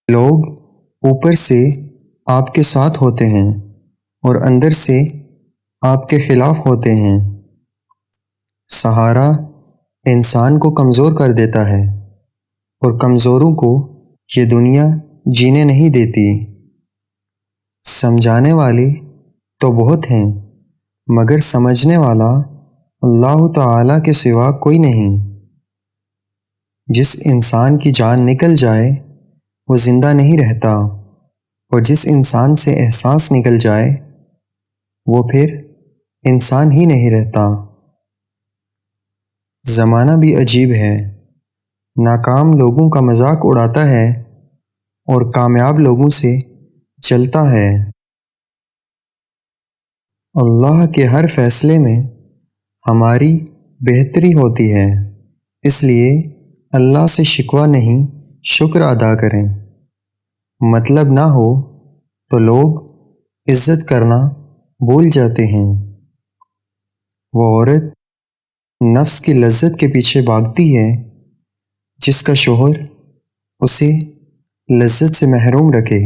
لوگ اوپر سے آپ کے ساتھ ہوتے ہیں اور اندر سے آپ کے خلاف ہوتے ہیں۔ سہارا انسان کو کمزور کر دیتا ہے اور کمزوروں کو یہ دنیا جینے نہیں دیتی۔ سمجھانے والے تو بہت ہیں مگر سمجھنے والا اللہ تعالیٰ کے سوا کوئی نہیں۔ جس انسان کی جان نکل جائے وہ زندہ نہیں رہتا، اور جس انسان سے احساس نکل جائے وہ پھر انسان ہی نہیں رہتا۔ زمانہ بھی عجیب ہے، ناکام لوگوں کا مذاق اڑاتا ہے اور کامیاب لوگوں سے چلتا ہے۔ اللہ کے ہر فیصلے میں ہماری بہتری ہوتی ہے، اس لیے اللہ سے شکوہ نہیں شکر ادا کریں۔ مطلب نہ ہو تو لوگ عزت کرنا بھول جاتے ہیں۔ وہ عورت نفس کی لذت کے پیچھے بھاگتی ہے جس کا شوہر اسے لذت سے محروم رکھے۔